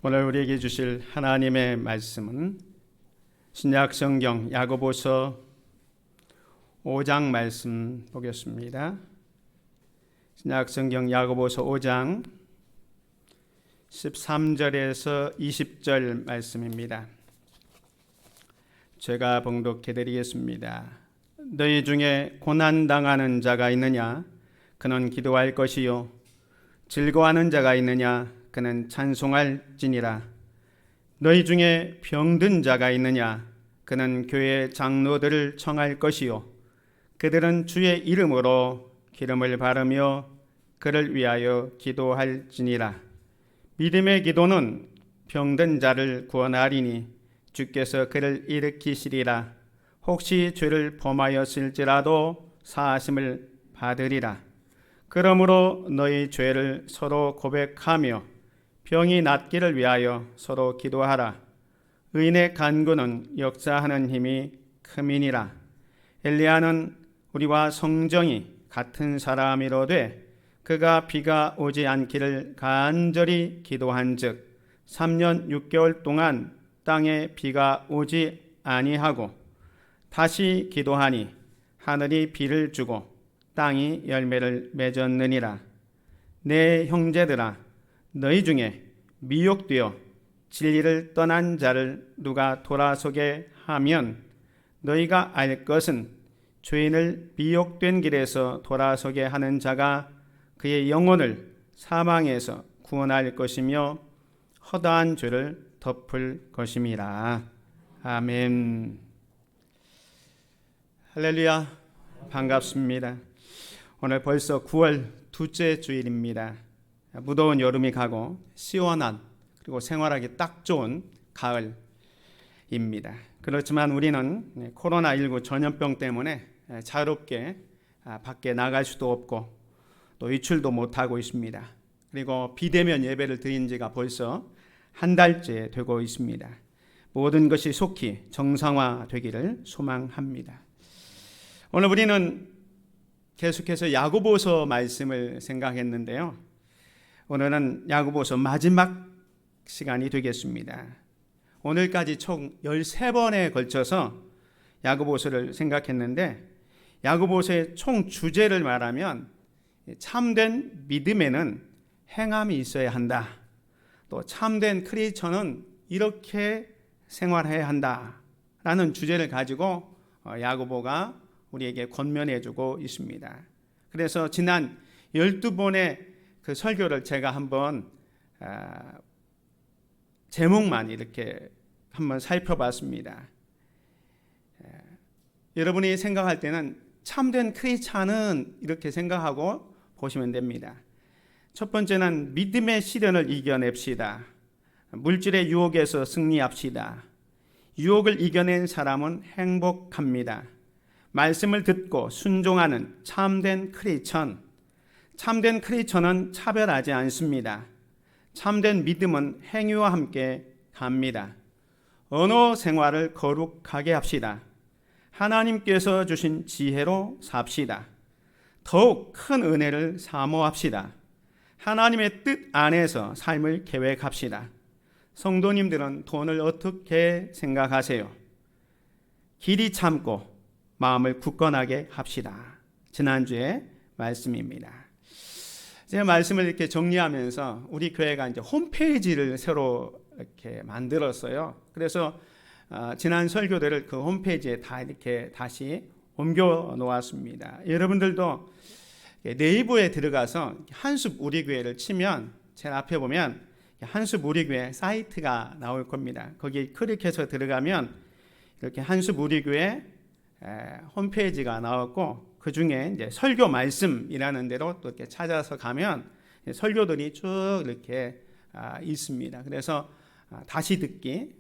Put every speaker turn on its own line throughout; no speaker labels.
오늘 우리에게 주실 하나님의 말씀은 신약 성경 야고보서 5장 말씀 보겠습니다. 신약 성경 야고보서 5장 13절에서 20절 말씀입니다. 제가 봉독해 드리겠습니다. 너희 중에 고난 당하는 자가 있느냐? 그는 기도할 것이요. 즐거워하는 자가 있느냐? 그는 찬송할지니라. 너희 중에 병든 자가 있느냐? 그는 교회 장로들을 청할 것이요. 그들은 주의 이름으로 기름을 바르며 그를 위하여 기도할지니라. 믿음의 기도는 병든 자를 구원하리니 주께서 그를 일으키시리라. 혹시 죄를 범하였을지라도 사하심을 받으리라. 그러므로 너희 죄를 서로 고백하며 병이 낫기를 위하여 서로 기도하라. 의인의 간구는 역사하는 힘이 큼이니라. 엘리야는 우리와 성정이 같은 사람이로되 그가 비가 오지 않기를 간절히 기도한즉 3년 6개월 동안 땅에 비가 오지 아니하고 다시 기도하니 하늘이 비를 주고 땅이 열매를 맺었느니라. 내 형제들아, 너희 중에 미혹되어 진리를 떠난 자를 누가 돌아서게 하면 너희가 알 것은 죄인을 미혹된 길에서 돌아서게 하는 자가 그의 영혼을 사망에서 구원할 것이며 허다한 죄를 덮을 것임이라. 아멘. 할렐루야, 반갑습니다. 오늘 벌써 9월 둘째 주일입니다. 무더운 여름이 가고 시원한 그리고 생활하기 딱 좋은 가을입니다. 그렇지만 우리는 코로나19 전염병 때문에 자유롭게 밖에 나갈 수도 없고 또 외출도 못하고 있습니다. 그리고 비대면 예배를 드린 지가 벌써 한 달째 되고 있습니다. 모든 것이 속히 정상화되기를 소망합니다. 오늘 우리는 계속해서 야고보서 말씀을 생각했는데요. 오늘은 야고보서 마지막 시간이 되겠습니다. 오늘까지 총 13번에 걸쳐서 야고보서를 생각했는데 야고보서의 총 주제를 말하면 참된 믿음에는 행함이 있어야 한다. 또 참된 크리스천은 이렇게 생활해야 한다라는 주제를 가지고 야고보가 우리에게 권면해주고 있습니다. 그래서 지난 12번의 그 설교를 제가 한번 제목만 이렇게 한번 살펴봤습니다. 여러분이 생각할 때는 참된 크리스찬은 이렇게 생각하고 보시면 됩니다. 첫 번째는 믿음의 시련을 이겨냅시다. 물질의 유혹에서 승리합시다. 유혹을 이겨낸 사람은 행복합니다. 말씀을 듣고 순종하는 참된 크리스천. 참된 크리스천은 차별하지 않습니다. 참된 믿음은 행위와 함께 갑니다. 언어 생활을 거룩하게 합시다. 하나님께서 주신 지혜로 삽시다. 더욱 큰 은혜를 사모합시다. 하나님의 뜻 안에서 삶을 계획합시다. 성도님들은 돈을 어떻게 생각하세요? 길이 참고 마음을 굳건하게 합시다. 지난주에 말씀입니다. 제가 말씀을 이렇게 정리하면서 우리 교회가 이제 홈페이지를 새로 이렇게 만들었어요. 그래서 지난 설교들을 그 홈페이지에 다 이렇게 다시 옮겨 놓았습니다. 여러분들도 네이버에 들어가서 한숲 우리 교회를 치면 제일 앞에 보면 한숲 우리 교회 사이트가 나올 겁니다. 거기 클릭해서 들어가면 이렇게 한숲 우리 교회 홈페이지가 나왔고 그 중에 이제 설교 말씀이라는 데로 또 이렇게 찾아서 가면 설교들이 쭉 이렇게 있습니다. 그래서 다시 듣기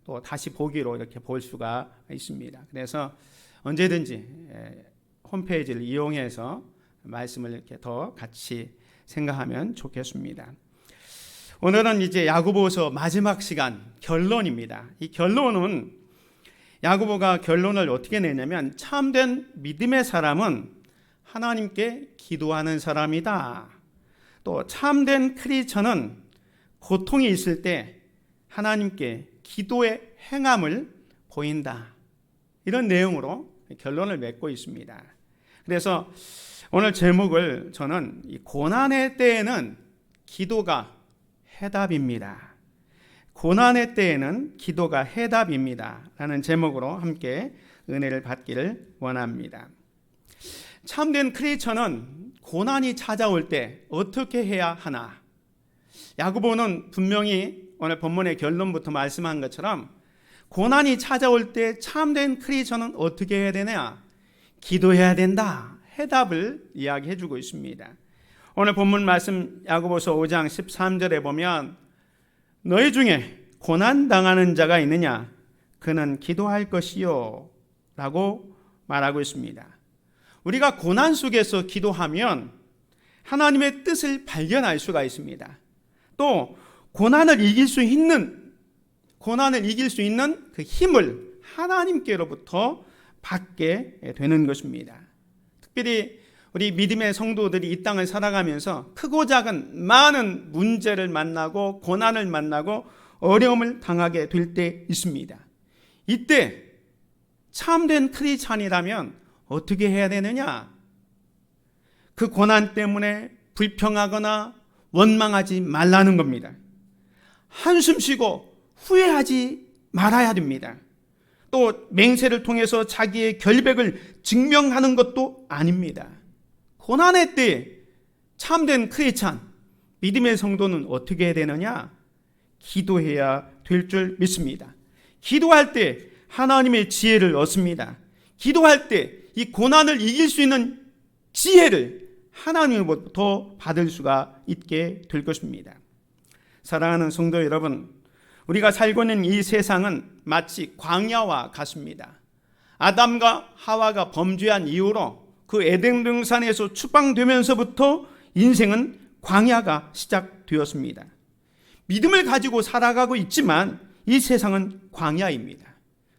또 다시 보기로 이렇게 볼 수가 있습니다. 그래서 언제든지 홈페이지를 이용해서 말씀을 이렇게 더 같이 생각하면 좋겠습니다. 오늘은 이제 야고보서 마지막 시간 결론입니다. 이 결론은 야고보가 결론을 어떻게 내냐면 참된 믿음의 사람은 하나님께 기도하는 사람이다. 또 참된 크리스천은 고통이 있을 때 하나님께 기도의 행함을 보인다. 이런 내용으로 결론을 맺고 있습니다. 그래서 오늘 제목을 저는 이 고난의 때에는 기도가 해답입니다. 고난의 때에는 기도가 해답입니다. 라는 제목으로 함께 은혜를 받기를 원합니다. 참된 크리스천은 고난이 찾아올 때 어떻게 해야 하나? 야고보는 분명히 오늘 본문의 결론부터 말씀한 것처럼 고난이 찾아올 때 참된 크리스천은 어떻게 해야 되냐? 기도해야 된다. 해답을 이야기해 주고 있습니다. 오늘 본문 말씀 야고보서 5장 13절에 보면 너희 중에 고난당하는 자가 있느냐? 그는 기도할 것이요 라고 말하고 있습니다. 우리가 고난 속에서 기도하면 하나님의 뜻을 발견할 수가 있습니다. 또 고난을 이길 수 있는 그 힘을 하나님께로부터 받게 되는 것입니다. 특별히 우리 믿음의 성도들이 이 땅을 살아가면서 크고 작은 많은 문제를 만나고 고난을 만나고 어려움을 당하게 될 때 있습니다. 이때 참된 크리스찬이라면 어떻게 해야 되느냐? 그 고난 때문에 불평하거나 원망하지 말라는 겁니다. 한숨 쉬고 후회하지 말아야 됩니다. 또 맹세를 통해서 자기의 결백을 증명하는 것도 아닙니다. 고난의 때 참된 크리스찬, 믿음의 성도는 어떻게 해야 되느냐? 기도해야 될 줄 믿습니다. 기도할 때 하나님의 지혜를 얻습니다. 기도할 때 이 고난을 이길 수 있는 지혜를 하나님으로부터 받을 수가 있게 될 것입니다. 사랑하는 성도 여러분, 우리가 살고 있는 이 세상은 마치 광야와 같습니다. 아담과 하와가 범죄한 이후로 그 에덴 동산에서 추방되면서부터 인생은 광야가 시작되었습니다. 믿음을 가지고 살아가고 있지만 이 세상은 광야입니다.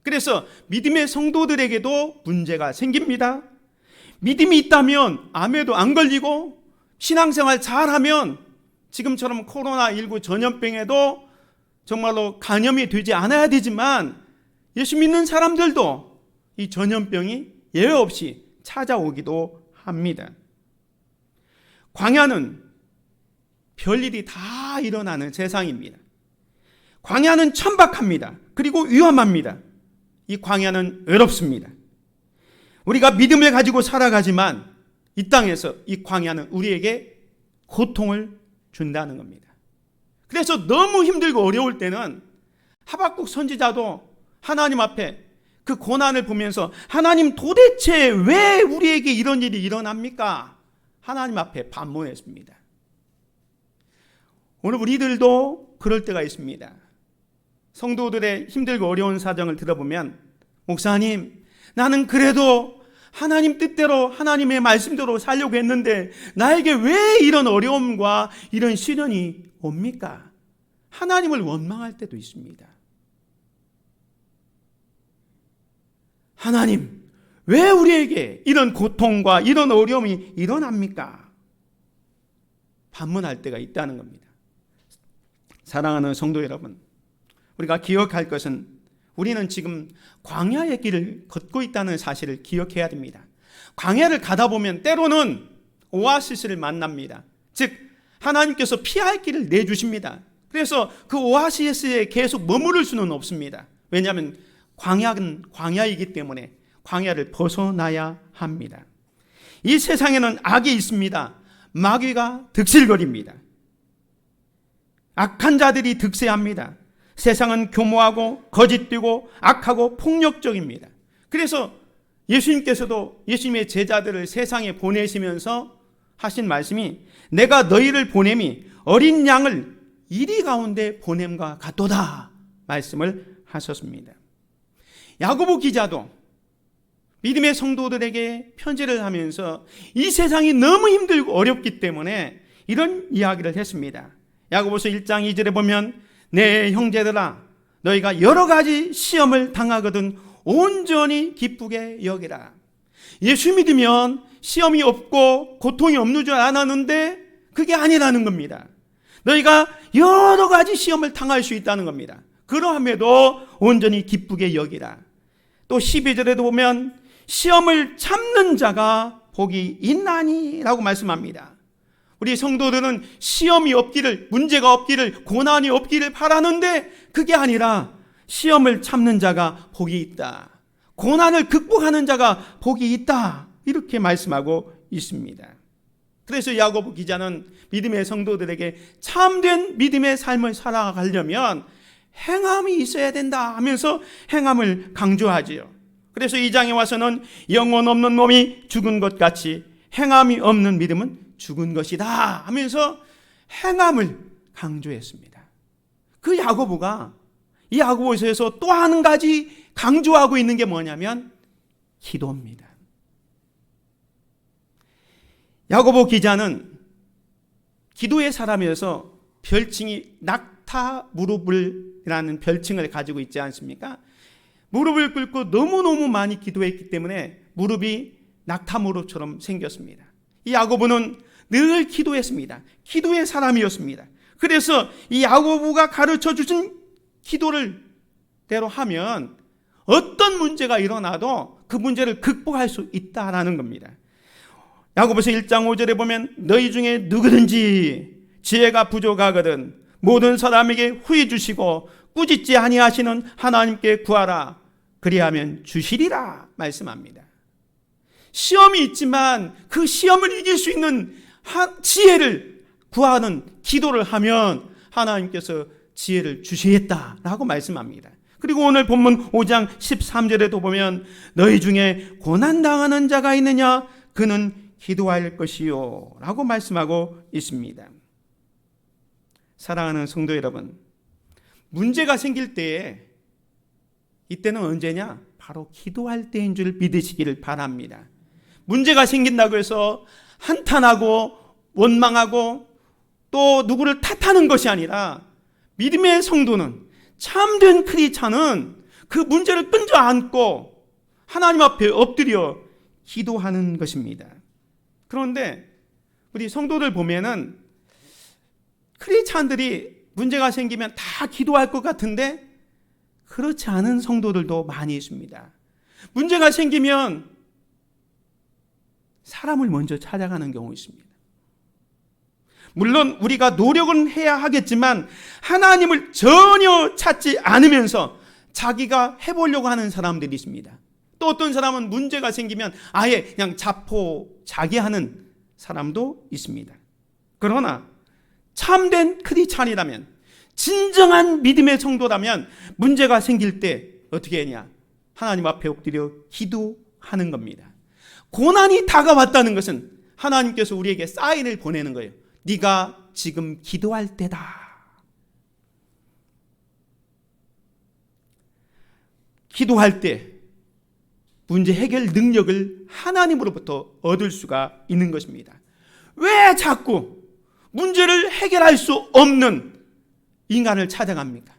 그래서 믿음의 성도들에게도 문제가 생깁니다. 믿음이 있다면 암에도 안 걸리고 신앙생활 잘하면 지금처럼 코로나19 전염병에도 정말로 감염이 되지 않아야 되지만 예수 믿는 사람들도 이 전염병이 예외 없이 찾아오기도 합니다. 광야는 별일이 다 일어나는 세상입니다. 광야는 천박합니다. 그리고 위험합니다. 이 광야는 외롭습니다. 우리가 믿음을 가지고 살아가지만 이 땅에서 이 광야는 우리에게 고통을 준다는 겁니다. 그래서 너무 힘들고 어려울 때는 하박국 선지자도 하나님 앞에 그 고난을 보면서 하나님 도대체 왜 우리에게 이런 일이 일어납니까? 하나님 앞에 반문했습니다. 오늘 우리들도 그럴 때가 있습니다. 성도들의 힘들고 어려운 사정을 들어보면 목사님, 나는 그래도 하나님 뜻대로 하나님의 말씀대로 살려고 했는데 나에게 왜 이런 어려움과 이런 시련이 옵니까? 하나님을 원망할 때도 있습니다. 하나님, 왜 우리에게 이런 고통과 이런 어려움이 일어납니까? 반문할 때가 있다는 겁니다. 사랑하는 성도 여러분, 우리가 기억할 것은 우리는 지금 광야의 길을 걷고 있다는 사실을 기억해야 됩니다. 광야를 가다 보면 때로는 오아시스를 만납니다. 즉 하나님께서 피할 길을 내주십니다. 그래서 그 오아시스에 계속 머무를 수는 없습니다. 왜냐하면 광야는 광야이기 때문에 광야를 벗어나야 합니다. 이 세상에는 악이 있습니다. 마귀가 득실거립니다. 악한 자들이 득세합니다. 세상은 교모하고 거짓되고 악하고 폭력적입니다. 그래서 예수님께서도 예수님의 제자들을 세상에 보내시면서 하신 말씀이 내가 너희를 보냄이 어린 양을 이리 가운데 보냄과 같도다 말씀을 하셨습니다. 야고보 기자도 믿음의 성도들에게 편지를 하면서 이 세상이 너무 힘들고 어렵기 때문에 이런 이야기를 했습니다. 야고보서 1장 2절에 보면 내 형제들아 너희가 여러 가지 시험을 당하거든 온전히 기쁘게 여기라. 예수 믿으면 시험이 없고 고통이 없는 줄 알았는데 그게 아니라는 겁니다. 너희가 여러 가지 시험을 당할 수 있다는 겁니다. 그러함에도 온전히 기쁘게 여기라. 또 12절에도 보면 시험을 참는 자가 복이 있나니 라고 말씀합니다. 우리 성도들은 시험이 없기를, 문제가 없기를, 고난이 없기를 바라는데 그게 아니라 시험을 참는 자가 복이 있다. 고난을 극복하는 자가 복이 있다. 이렇게 말씀하고 있습니다. 그래서 야고보 기자는 믿음의 성도들에게 참된 믿음의 삶을 살아가려면 행함이 있어야 된다 하면서 행함을 강조하지요. 그래서 이 장에 와서는 영혼 없는 몸이 죽은 것 같이 행함이 없는 믿음은 죽은 것이다 하면서 행함을 강조했습니다. 그 야고보가 이 야고보서에서 또 한 가지 강조하고 있는 게 뭐냐면 기도입니다. 야고보 기자는 기도의 사람이어서 별칭이 낙타무릎이라는 별칭을 가지고 있지 않습니까? 무릎을 꿇고 너무너무 많이 기도했기 때문에 무릎이 낙타무릎처럼 생겼습니다. 이 야고보는 늘 기도했습니다. 기도의 사람이었습니다. 그래서 이 야고보가 가르쳐 주신 기도를 대로 하면 어떤 문제가 일어나도 그 문제를 극복할 수 있다라는 겁니다. 야고보서 1장 5절에 보면 너희 중에 누구든지 지혜가 부족하거든 모든 사람에게 후히 주시고 꾸짖지 아니하시는 하나님께 구하라 그리하면 주시리라 말씀합니다. 시험이 있지만 그 시험을 이길 수 있는 지혜를 구하는 기도를 하면 하나님께서 지혜를 주시겠다라고 말씀합니다. 그리고 오늘 본문 5장 13절에도 보면 너희 중에 고난당하는 자가 있느냐 그는 기도할 것이요 라고 말씀하고 있습니다. 사랑하는 성도 여러분, 문제가 생길 때에 이때는 언제냐? 바로 기도할 때인 줄 믿으시기를 바랍니다. 문제가 생긴다고 해서 한탄하고 원망하고 또 누구를 탓하는 것이 아니라 믿음의 성도는, 참된 크리스찬은 그 문제를 끈져 안고 하나님 앞에 엎드려 기도하는 것입니다. 그런데 우리 성도들 보면은 크리스찬들이 문제가 생기면 다 기도할 것 같은데 그렇지 않은 성도들도 많이 있습니다. 문제가 생기면 사람을 먼저 찾아가는 경우 있습니다. 물론 우리가 노력은 해야 하겠지만 하나님을 전혀 찾지 않으면서 자기가 해보려고 하는 사람들이 있습니다. 또 어떤 사람은 문제가 생기면 아예 그냥 자포자기하는 사람도 있습니다. 그러나 참된 크리스찬이라면, 진정한 믿음의 성도라면 문제가 생길 때 어떻게 하냐? 하나님 앞에 엎드려 기도하는 겁니다. 고난이 다가왔다는 것은 하나님께서 우리에게 사인을 보내는 거예요. 네가 지금 기도할 때다. 기도할 때 문제 해결 능력을 하나님으로부터 얻을 수가 있는 것입니다. 왜 자꾸 문제를 해결할 수 없는 인간을 찾아갑니까?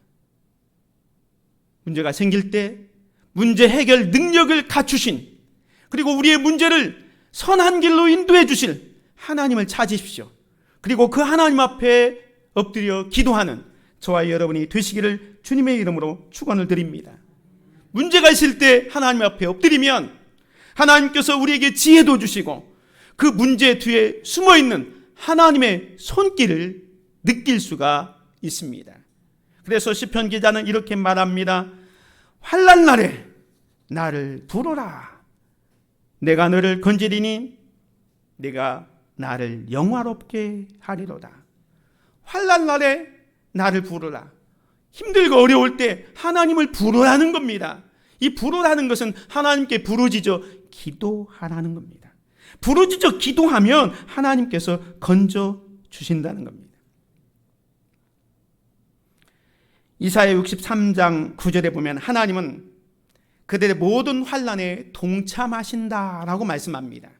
문제가 생길 때 문제 해결 능력을 갖추신, 그리고 우리의 문제를 선한 길로 인도해 주실 하나님을 찾으십시오. 그리고 그 하나님 앞에 엎드려 기도하는 저와 여러분이 되시기를 주님의 이름으로 축원을 드립니다. 문제가 있을 때 하나님 앞에 엎드리면 하나님께서 우리에게 지혜도 주시고 그 문제 뒤에 숨어있는 하나님의 손길을 느낄 수가 있습니다. 그래서 시편 기자는 이렇게 말합니다. 환난 날에 나를 부르라. 내가 너를 건지리니 내가 나를 영화롭게 하리로다. 환난 날에 나를 부르라. 힘들고 어려울 때 하나님을 부르라는 겁니다. 이 부르라는 것은 하나님께 부르짖어 기도하라는 겁니다. 부르짖어 기도하면 하나님께서 건져 주신다는 겁니다. 이사야 63장 9절에 보면 하나님은 그들의 모든 환난에 동참하신다라고 말씀합니다.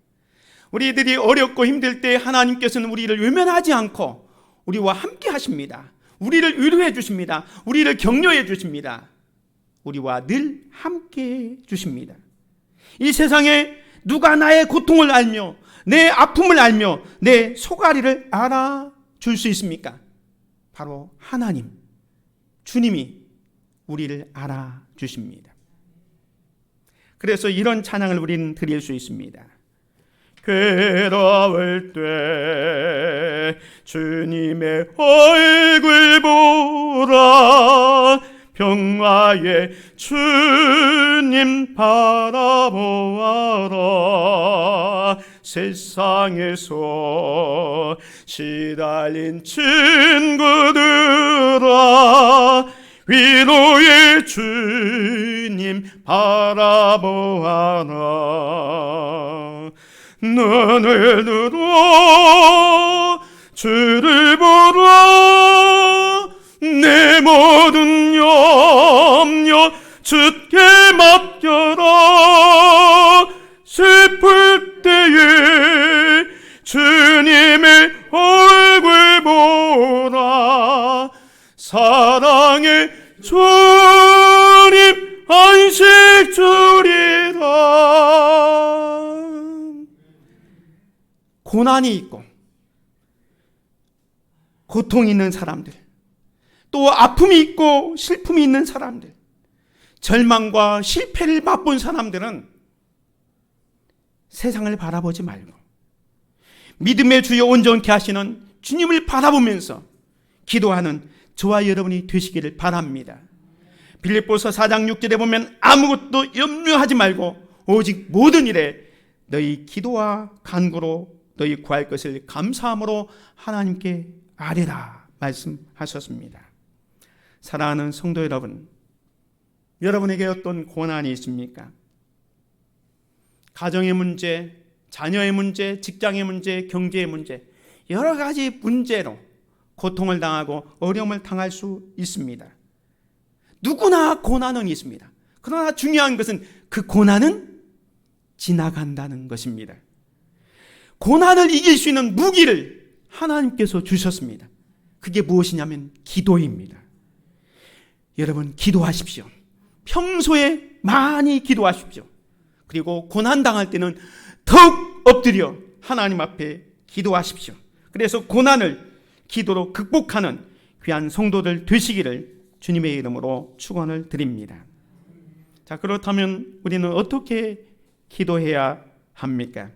우리들이 어렵고 힘들 때 하나님께서는 우리를 외면하지 않고 우리와 함께 하십니다. 우리를 위로해 주십니다. 우리를 격려해 주십니다. 우리와 늘 함께 주십니다. 이 세상에 누가 나의 고통을 알며 내 아픔을 알며 내 소가리를 알아줄 수 있습니까? 바로 하나님, 주님이 우리를 알아주십니다. 그래서 이런 찬양을 우리는 드릴 수 있습니다. 괴로울 때 주님의 얼굴 보라, 평화의 주님 바라보아라. 세상에서 시달린 친구들아, 위로의 주님 바라보아라. 눈을 들어 주를 보라, 내 모든 염려 주께 맡겨라. 슬플 때에 주님의 얼굴 보라, 사랑의 주님 안식 주리라. 고난이 있고 고통이 있는 사람들, 또 아픔이 있고 슬픔이 있는 사람들, 절망과 실패를 맛본 사람들은 세상을 바라보지 말고 믿음의 주여 온전케 하시는 주님을 바라보면서 기도하는 저와 여러분이 되시기를 바랍니다. 빌립보서 4장 6절에 보면 아무것도 염려하지 말고 오직 모든 일에 너희 기도와 간구로 너희 구할 것을 감사함으로 하나님께 아뢰라 말씀하셨습니다. 사랑하는 성도 여러분, 여러분에게 어떤 고난이 있습니까? 가정의 문제, 자녀의 문제, 직장의 문제, 경제의 문제, 여러 가지 문제로 고통을 당하고 어려움을 당할 수 있습니다. 누구나 고난은 있습니다. 그러나 중요한 것은 그 고난은 지나간다는 것입니다. 고난을 이길 수 있는 무기를 하나님께서 주셨습니다. 그게 무엇이냐면 기도입니다. 여러분, 기도하십시오. 평소에 많이 기도하십시오. 그리고 고난 당할 때는 더욱 엎드려 하나님 앞에 기도하십시오. 그래서 고난을 기도로 극복하는 귀한 성도들 되시기를 주님의 이름으로 축원을 드립니다. 자, 그렇다면 우리는 어떻게 기도해야 합니까?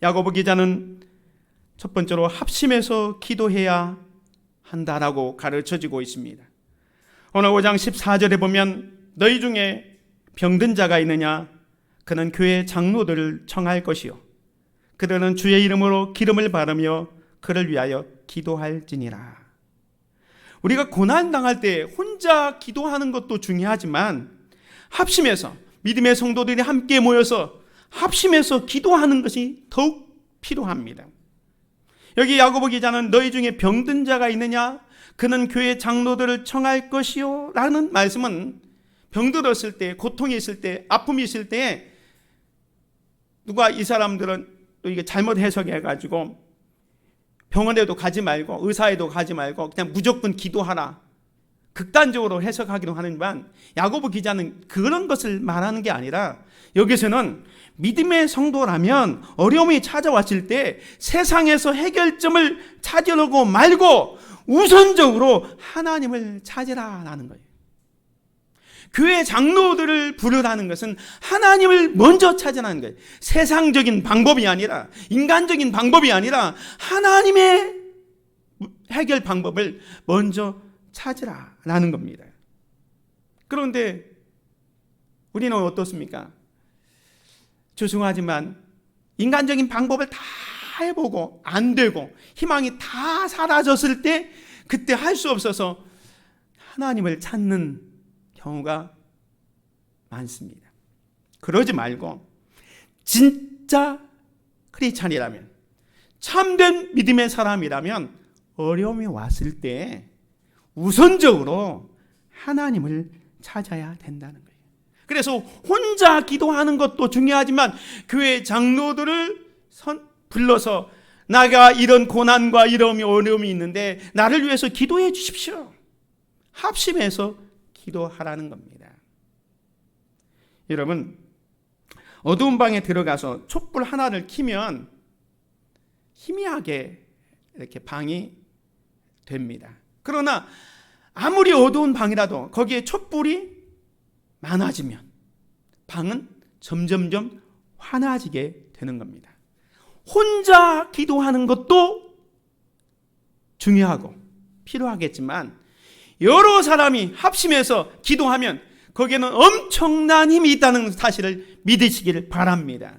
야고보 기자는 첫 번째로 합심해서 기도해야 한다라고 가르쳐지고 있습니다. 오늘 5장 14절에 보면 너희 중에 병든 자가 있느냐? 그는 교회 장로들을 청할 것이요, 그들은 주의 이름으로 기름을 바르며 그를 위하여 기도할지니라. 우리가 고난 당할 때 혼자 기도하는 것도 중요하지만 합심해서 믿음의 성도들이 함께 모여서 합심해서 기도하는 것이 더욱 필요합니다. 여기 야고보 기자는 너희 중에 병든 자가 있느냐? 그는 교회 장로들을 청할 것이요 라는 말씀은 병들었을 때, 고통이 있을 때, 아픔이 있을 때 누가 이 사람들은 또 이게 잘못 해석해가지고 병원에도 가지 말고 의사에도 가지 말고 그냥 무조건 기도하라, 극단적으로 해석하기도 하지만 야고보 기자는 그런 것을 말하는 게 아니라 여기서는 믿음의 성도라면 어려움이 찾아왔을 때 세상에서 해결점을 찾으려고 말고 우선적으로 하나님을 찾으라라는 거예요. 교회 장로들을 부르라는 것은 하나님을 먼저 찾으라는 거예요. 세상적인 방법이 아니라, 인간적인 방법이 아니라 하나님의 해결 방법을 먼저 찾으라라는 겁니다. 그런데 우리는 어떻습니까? 죄송하지만 인간적인 방법을 다 해보고 안 되고 희망이 다 사라졌을 때 그때 할 수 없어서 하나님을 찾는 경우가 많습니다. 그러지 말고 진짜 크리스찬이라면, 참된 믿음의 사람이라면 어려움이 왔을 때 우선적으로 하나님을 찾아야 된다는 거예요. 그래서 혼자 기도하는 것도 중요하지만 교회 장로들을 불러서 나가 이런 고난과 이런 어려움이 있는데 나를 위해서 기도해 주십시오. 합심해서 기도하라는 겁니다. 여러분, 어두운 방에 들어가서 촛불 하나를 켜면 희미하게 이렇게 방이 됩니다. 그러나 아무리 어두운 방이라도 거기에 촛불이 많아지면 방은 점점점 환해지게 되는 겁니다. 혼자 기도하는 것도 중요하고 필요하겠지만 여러 사람이 합심해서 기도하면 거기에는 엄청난 힘이 있다는 사실을 믿으시기를 바랍니다.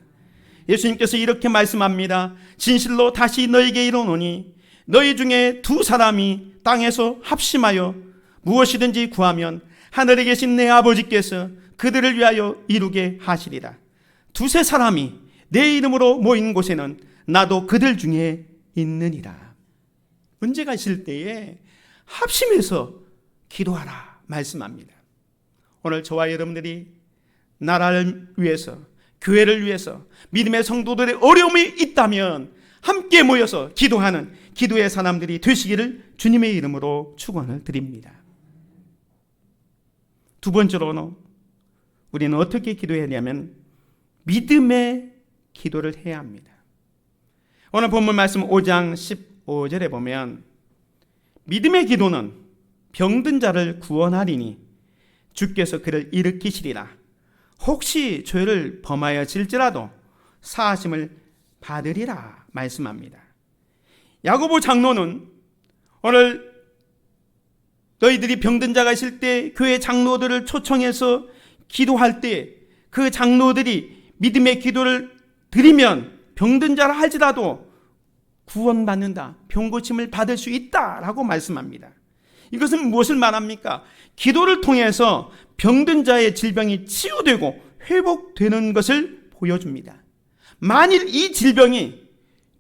예수님께서 이렇게 말씀합니다. 진실로 다시 너에게 이르노니 너희 중에 두 사람이 땅에서 합심하여 무엇이든지 구하면 하늘에 계신 내 아버지께서 그들을 위하여 이루게 하시리라. 두세 사람이 내 이름으로 모인 곳에는 나도 그들 중에 있느니라. 문제가 있을 때에 합심해서 기도하라 말씀합니다. 오늘 저와 여러분들이 나라를 위해서, 교회를 위해서, 믿음의 성도들의 어려움이 있다면 함께 모여서 기도하는 기도의 사람들이 되시기를 주님의 이름으로 축원을 드립니다. 두 번째로는 우리는 어떻게 기도해야 하냐면 믿음의 기도를 해야 합니다. 오늘 본문 말씀 5장 15절에 보면 믿음의 기도는 병든 자를 구원하리니 주께서 그를 일으키시리라. 혹시 죄를 범하여질지라도 사하심을 받으리라 말씀합니다. 야고보 장로는 오늘 너희들이 병든 자가 있을 때 교회 장로들을 초청해서 기도할 때 그 장로들이 믿음의 기도를 드리면 병든 자라 할지라도 구원받는다, 병고침을 받을 수 있다라고 말씀합니다. 이것은 무엇을 말합니까? 기도를 통해서 병든 자의 질병이 치유되고 회복되는 것을 보여줍니다. 만일 이 질병이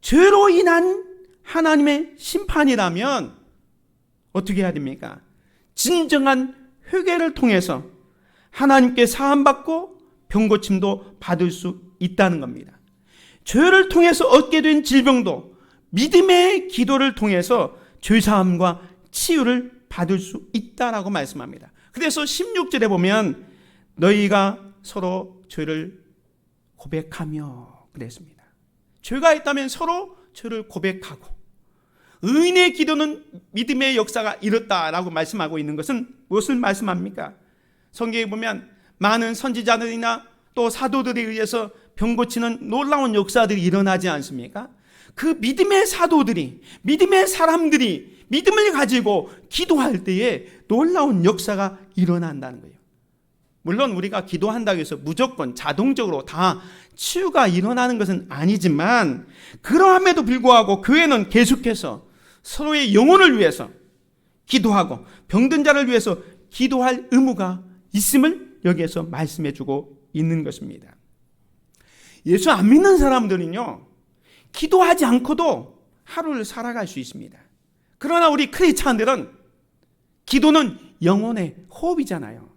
죄로 인한 하나님의 심판이라면 어떻게 해야 됩니까? 진정한 회개를 통해서 하나님께 사함받고 병고침도 받을 수 있다는 겁니다. 죄를 통해서 얻게 된 질병도 믿음의 기도를 통해서 죄사함과 치유를 받을 수 있다라고 말씀합니다. 그래서 16절에 보면 너희가 서로 죄를 고백하며 그랬습니다. 죄가 있다면 서로 죄를 고백하고 의인의 기도는 믿음의 역사가 이렇다라고 말씀하고 있는 것은 무엇을 말씀합니까? 성경에 보면 많은 선지자들이나 또 사도들에 의해서 병 고치는 놀라운 역사들이 일어나지 않습니까? 그 믿음의 사도들이, 믿음의 사람들이 믿음을 가지고 기도할 때에 놀라운 역사가 일어난다는 거예요. 물론 우리가 기도한다고 해서 무조건 자동적으로 다 치유가 일어나는 것은 아니지만 그러함에도 불구하고 교회는 계속해서 서로의 영혼을 위해서 기도하고 병든 자를 위해서 기도할 의무가 있음을 여기에서 말씀해 주고 있는 것입니다. 예수 안 믿는 사람들은요, 기도하지 않고도 하루를 살아갈 수 있습니다. 그러나 우리 크리스찬들은 기도는 영혼의 호흡이잖아요.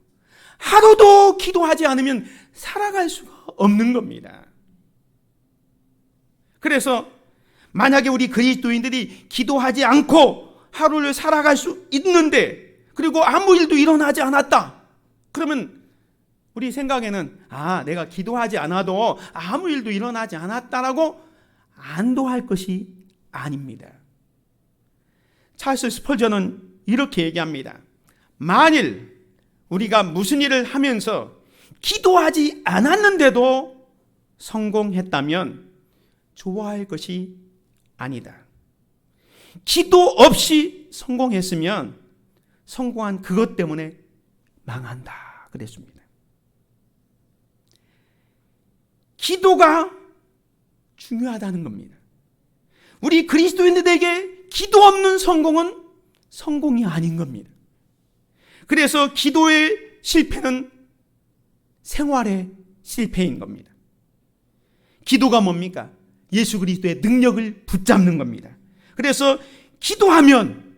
하루도 기도하지 않으면 살아갈 수가 없는 겁니다. 그래서 만약에 우리 그리스도인들이 기도하지 않고 하루를 살아갈 수 있는데 그리고 아무 일도 일어나지 않았다. 그러면 우리 생각에는 내가 기도하지 않아도 아무 일도 일어나지 않았다라고 안도할 것이 아닙니다. 찰스 스펄전은 이렇게 얘기합니다. 만일 우리가 무슨 일을 하면서 기도하지 않았는데도 성공했다면 좋아할 것이 아니다. 기도 없이 성공했으면 성공한 그것 때문에 망한다 그랬습니다. 기도가 중요하다는 겁니다. 우리 그리스도인들에게 기도 없는 성공은 성공이 아닌 겁니다. 그래서 기도의 실패는 생활의 실패인 겁니다. 기도가 뭡니까? 예수 그리스도의 능력을 붙잡는 겁니다. 그래서 기도하면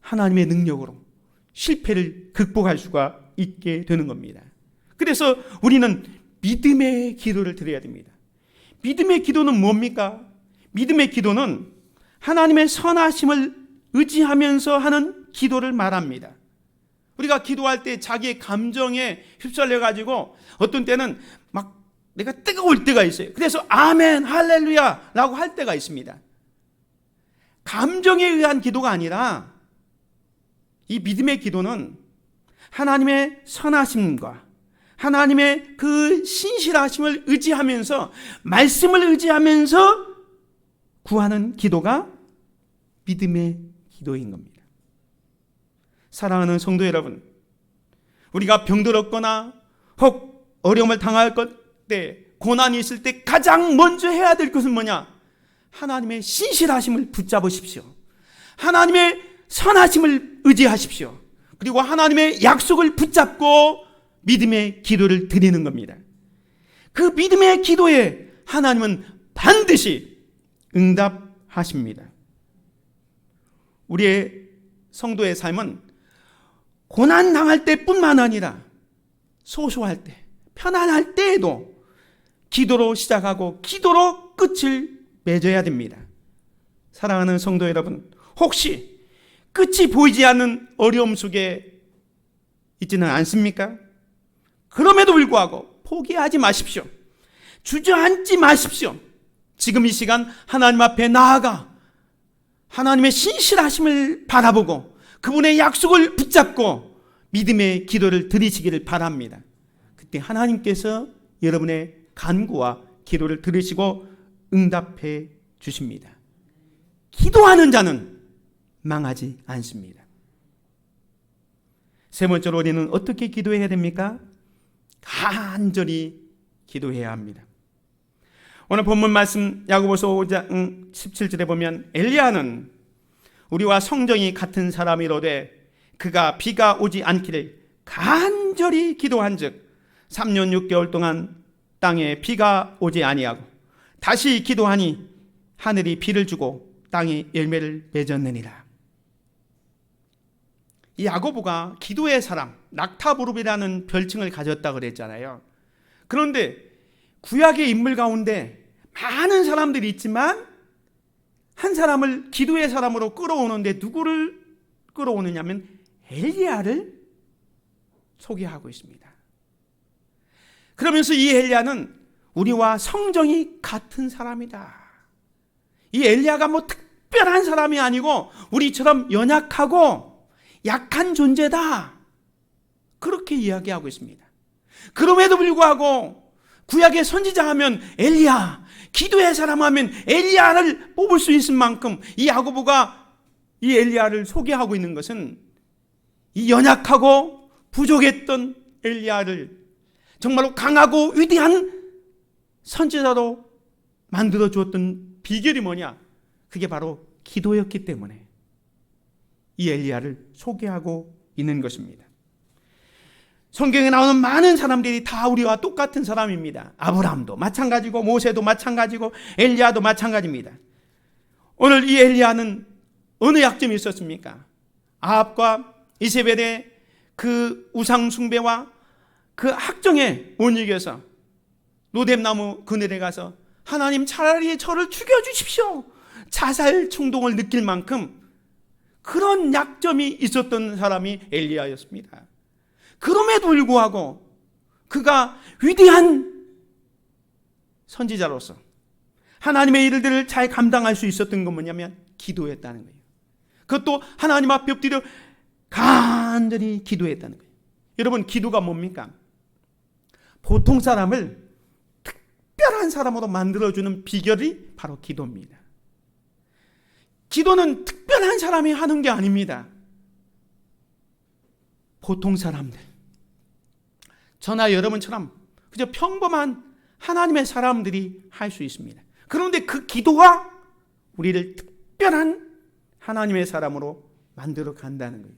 하나님의 능력으로 실패를 극복할 수가 있게 되는 겁니다. 그래서 우리는 믿음의 기도를 드려야 됩니다. 믿음의 기도는 뭡니까? 믿음의 기도는 하나님의 선하심을 의지하면서 하는 기도를 말합니다. 우리가 기도할 때 자기의 감정에 휩쓸려 가지고 어떤 때는 막 내가 뜨거울 때가 있어요. 그래서 아멘 할렐루야 라고 할 때가 있습니다. 감정에 의한 기도가 아니라 이 믿음의 기도는 하나님의 선하심과 하나님의 그 신실하심을 의지하면서 말씀을 의지하면서 구하는 기도가 믿음의 기도인 겁니다. 사랑하는 성도 여러분, 우리가 병들었거나 혹 어려움을 당할 때, 고난이 있을 때 가장 먼저 해야 될 것은 뭐냐? 하나님의 신실하심을 붙잡으십시오. 하나님의 선하심을 의지하십시오. 그리고 하나님의 약속을 붙잡고 믿음의 기도를 드리는 겁니다. 그 믿음의 기도에 하나님은 반드시 응답하십니다. 우리의 성도의 삶은 고난 당할 때뿐만 아니라 소소할 때, 편안할 때에도 기도로 시작하고 기도로 끝을 맺어야 됩니다. 사랑하는 성도 여러분, 혹시 끝이 보이지 않는 어려움 속에 있지는 않습니까? 그럼에도 불구하고 포기하지 마십시오. 주저앉지 마십시오. 지금 이 시간 하나님 앞에 나아가 하나님의 신실하심을 바라보고 그분의 약속을 붙잡고 믿음의 기도를 드리시기를 바랍니다. 그때 하나님께서 여러분의 간구와 기도를 들으시고 응답해 주십니다. 기도하는 자는 망하지 않습니다. 세 번째로 우리는 어떻게 기도해야 됩니까? 간절히 기도해야 합니다. 오늘 본문 말씀 야고보서 5장 17절에 보면 엘리야는 우리와 성정이 같은 사람이로되 그가 비가 오지 않기를 간절히 기도한즉 3년 6개월 동안 땅에 비가 오지 아니하고 다시 기도하니 하늘이 비를 주고 땅에 열매를 맺었느니라. 이 야고보가 기도의 사람, 낙타부릅이라는 별칭을 가졌다고 그랬잖아요. 그런데 구약의 인물 가운데 많은 사람들이 있지만 한 사람을 기도의 사람으로 끌어오는데 누구를 끌어오느냐면 엘리야를 소개하고 있습니다. 그러면서 이 엘리야는 우리와 성정이 같은 사람이다. 이 엘리야가 뭐 특별한 사람이 아니고 우리처럼 연약하고 약한 존재다. 그렇게 이야기하고 있습니다. 그럼에도 불구하고 구약의 선지자 하면 엘리야, 기도의 사람 하면 엘리야를 뽑을 수 있을 만큼 이 야고보가 이 엘리야를 소개하고 있는 것은 이 연약하고 부족했던 엘리야를 정말로 강하고 위대한 선지자로 만들어 주었던 비결이 뭐냐? 그게 바로 기도였기 때문에 이 엘리야를 소개하고 있는 것입니다. 성경에 나오는 많은 사람들이 다 우리와 똑같은 사람입니다. 아브라함도 마찬가지고 모세도 마찬가지고 엘리야도 마찬가지입니다. 오늘 이 엘리야는 어느 약점이 있었습니까? 아합과 이세벨의 그 우상 숭배와 그 학정에 못 이겨서 로뎀나무 그늘에 가서 하나님 차라리 저를 죽여주십시오. 자살 충동을 느낄 만큼 그런 약점이 있었던 사람이 엘리야였습니다. 그럼에도 불구하고 그가 위대한 선지자로서 하나님의 일들을 잘 감당할 수 있었던 건 뭐냐면 기도했다는 거예요. 그것도 하나님 앞에 엎드려 간절히 기도했다는 거예요. 여러분, 기도가 뭡니까? 보통 사람을 특별한 사람으로 만들어주는 비결이 바로 기도입니다. 기도는 특별한 사람이 하는 게 아닙니다. 보통 사람들, 저나 여러분처럼 그저 평범한 하나님의 사람들이 할 수 있습니다. 그런데 그 기도가 우리를 특별한 하나님의 사람으로 만들어 간다는 거예요.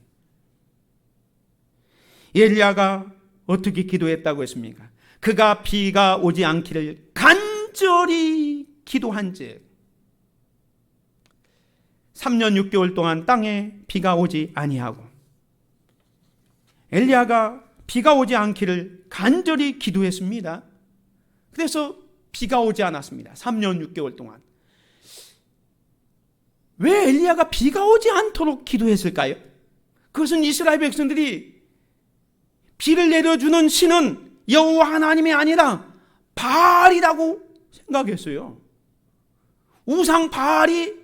엘리야가 어떻게 기도했다고 했습니까? 그가 비가 오지 않기를 간절히 기도한즉 3년 6개월 동안 땅에 비가 오지 아니하고, 엘리야가 비가 오지 않기를 간절히 기도했습니다. 그래서 비가 오지 않았습니다. 3년 6개월 동안. 왜 엘리야가 비가 오지 않도록 기도했을까요? 그것은 이스라엘 백성들이 비를 내려주는 신은 여호와 하나님이 아니라 바알이라고 생각했어요. 우상 바알이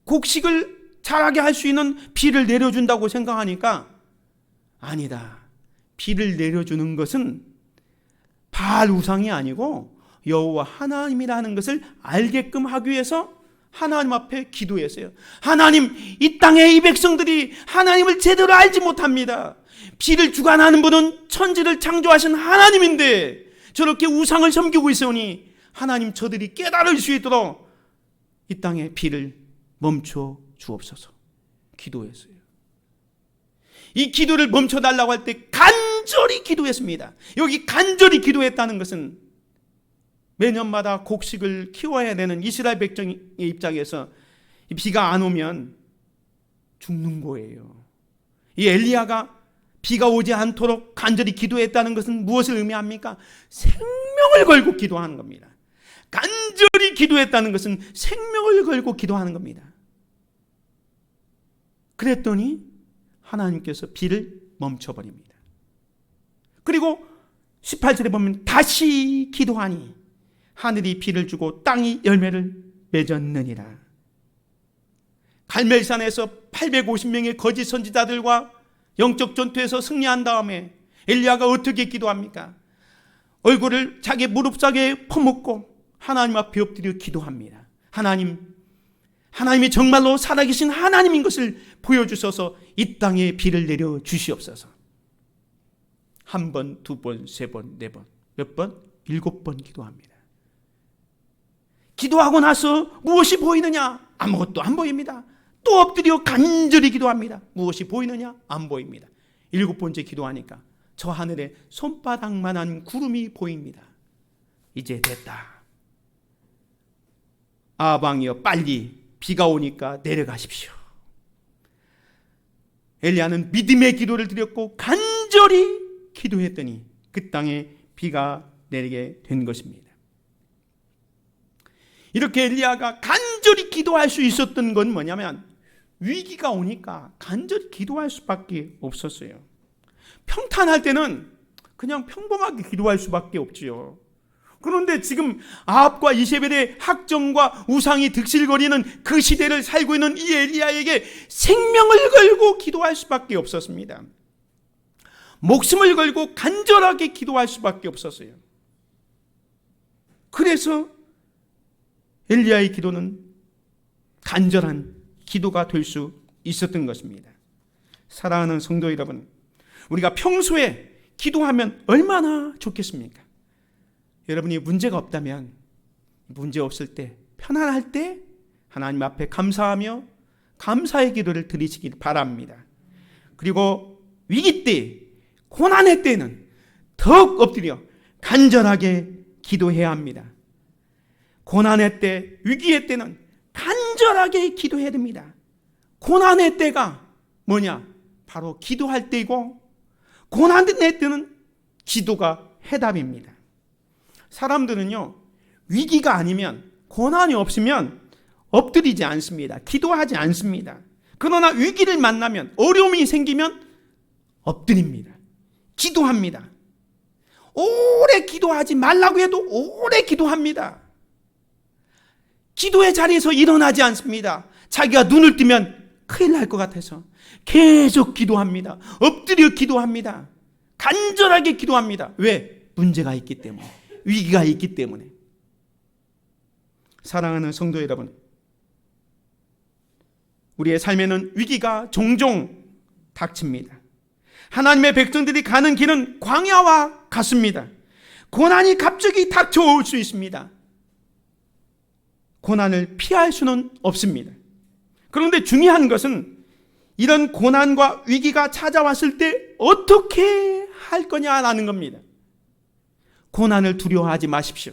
곡식을 자라게 할 수 있는 비를 내려준다고 생각하니까 아니다. 비를 내려주는 것은 바알 우상이 아니고 여호와 하나님이라는 것을 알게끔 하기 위해서 하나님 앞에 기도했어요. 하나님, 이 땅의 이 백성들이 하나님을 제대로 알지 못합니다. 비를 주관하는 분은 천지를 창조하신 하나님인데 저렇게 우상을 섬기고 있으니 하나님, 저들이 깨달을 수 있도록 이 땅에 비를 멈춰 주옵소서 기도했어요. 이 기도를 멈춰달라고 할 때 간절히 기도했습니다. 여기 간절히 기도했다는 것은 매년마다 곡식을 키워야 되는 이스라엘 백성의 입장에서 비가 안 오면 죽는 거예요. 이 엘리야가 비가 오지 않도록 간절히 기도했다는 것은 무엇을 의미합니까? 생명을 걸고 기도하는 겁니다. 간절히 기도했다는 것은 생명을 걸고 기도하는 겁니다. 그랬더니 하나님께서 비를 멈춰버립니다. 그리고 18절에 보면 다시 기도하니 하늘이 비를 주고 땅이 열매를 맺었느니라. 갈멜산에서 850명의 거짓 선지자들과 영적 전투에서 승리한 다음에 엘리야가 어떻게 기도합니까? 얼굴을 자기 무릎사기에 퍼묻고 하나님 앞에 엎드려 기도합니다. 하나님이 정말로 살아계신 하나님인 것을 보여주셔서 이 땅에 비를 내려 주시옵소서. 한 번, 두 번, 세 번, 네 번, 몇 번? 7번 기도합니다. 기도하고 나서 무엇이 보이느냐? 아무것도 안 보입니다. 또 엎드려 간절히 기도합니다. 무엇이 보이느냐? 안 보입니다. 7번째 기도하니까 저 하늘에 손바닥만한 구름이 보입니다. 이제 됐다. 아방이여, 빨리 비가 오니까 내려가십시오. 엘리야는 믿음의 기도를 드렸고 간절히 기도했더니 그 땅에 비가 내리게 된 것입니다. 이렇게 엘리야가 간절히 기도할 수 있었던 건 뭐냐면 위기가 오니까 간절히 기도할 수밖에 없었어요. 평탄할 때는 그냥 평범하게 기도할 수밖에 없지요. 그런데 지금 아합과 이세벨의 학정과 우상이 득실거리는 그 시대를 살고 있는 이 엘리야에게 생명을 걸고 기도할 수밖에 없었습니다. 목숨을 걸고 간절하게 기도할 수밖에 없었어요. 그래서 엘리야의 기도는 간절한 기도가 될 수 있었던 것입니다. 사랑하는 성도 여러분, 우리가 평소에 기도하면 얼마나 좋겠습니까? 여러분이 문제가 없다면 문제 없을 때, 편안할 때 하나님 앞에 감사하며 감사의 기도를 드리시길 바랍니다. 그리고 위기 때, 고난의 때는 더욱 엎드려 간절하게 기도해야 합니다. 고난의 때, 위기의 때는 간절하게 기도해야 됩니다. 고난의 때가 뭐냐? 바로 기도할 때이고 고난의 때는 기도가 해답입니다. 사람들은요, 위기가 아니면, 고난이 없으면 엎드리지 않습니다. 기도하지 않습니다. 그러나 위기를 만나면, 어려움이 생기면 엎드립니다. 기도합니다. 오래 기도하지 말라고 해도 오래 기도합니다. 기도의 자리에서 일어나지 않습니다. 자기가 눈을 뜨면 큰일 날 것 같아서 계속 기도합니다. 엎드려 기도합니다. 간절하게 기도합니다. 왜? 문제가 있기 때문에, 위기가 있기 때문에. 사랑하는 성도 여러분, 우리의 삶에는 위기가 종종 닥칩니다. 하나님의 백성들이 가는 길은 광야와 같습니다. 고난이 갑자기 닥쳐올 수 있습니다. 고난을 피할 수는 없습니다. 그런데 중요한 것은 이런 고난과 위기가 찾아왔을 때 어떻게 할 거냐라는 겁니다. 고난을 두려워하지 마십시오.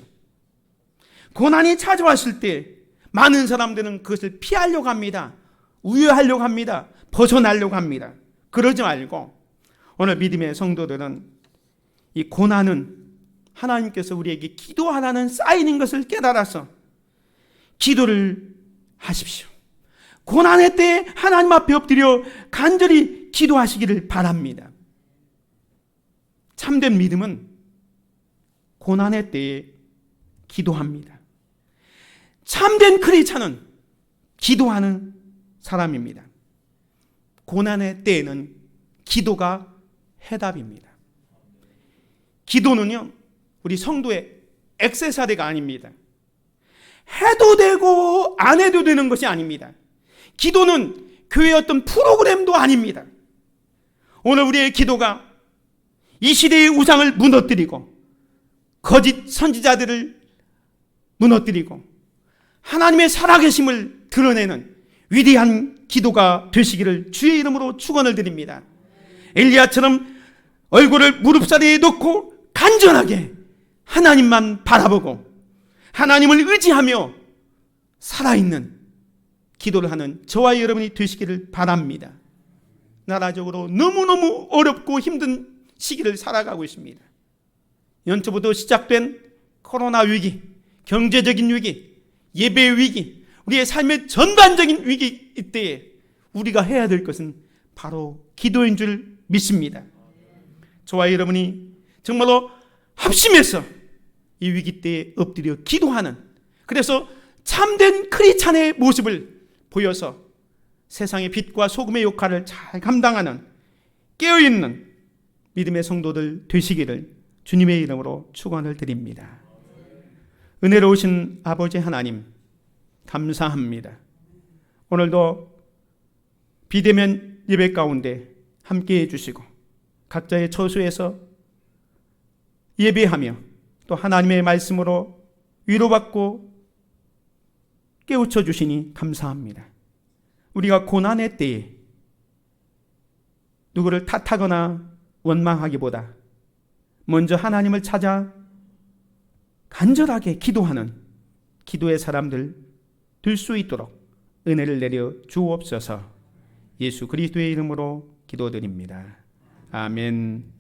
고난이 찾아왔을 때 많은 사람들은 그것을 피하려고 합니다. 우회하려고 합니다. 벗어나려고 합니다. 그러지 말고 오늘 믿음의 성도들은 이 고난은 하나님께서 우리에게 기도하라는 사인인 것을 깨달아서 기도를 하십시오. 고난의 때에 하나님 앞에 엎드려 간절히 기도하시기를 바랍니다. 참된 믿음은 고난의 때에 기도합니다. 참된 크리스찬은 기도하는 사람입니다. 고난의 때에는 기도가 해답입니다. 기도는요, 우리 성도의 액세서리가 아닙니다. 해도 되고 안 해도 되는 것이 아닙니다. 기도는 교회의 어떤 프로그램도 아닙니다. 오늘 우리의 기도가 이 시대의 우상을 무너뜨리고 거짓 선지자들을 무너뜨리고 하나님의 살아계심을 드러내는 위대한 기도가 되시기를 주의 이름으로 축원을 드립니다. 엘리야처럼 얼굴을 무릎사리에 놓고 간절하게 하나님만 바라보고 하나님을 의지하며 살아있는 기도를 하는 저와 여러분이 되시기를 바랍니다. 나라적으로 너무너무 어렵고 힘든 시기를 살아가고 있습니다. 연초부터 시작된 코로나 위기, 경제적인 위기, 예배 위기, 우리의 삶의 전반적인 위기 이때에 우리가 해야 될 것은 바로 기도인 줄 믿습니다. 저와 여러분이 정말로 합심해서 이 위기 때에 엎드려 기도하는, 그래서 참된 크리스찬의 모습을 보여서 세상의 빛과 소금의 역할을 잘 감당하는 깨어있는 믿음의 성도들 되시기를 주님의 이름으로 축원을 드립니다. 은혜로우신 아버지 하나님 감사합니다. 오늘도 비대면 예배 가운데 함께해 주시고 각자의 처소에서 예배하며 또 하나님의 말씀으로 위로받고 깨우쳐 주시니 감사합니다. 우리가 고난의 때에 누구를 탓하거나 원망하기보다 먼저 하나님을 찾아 간절하게 기도하는 기도의 사람들 될 수 있도록 은혜를 내려 주옵소서. 예수 그리스도의 이름으로 기도드립니다. 아멘.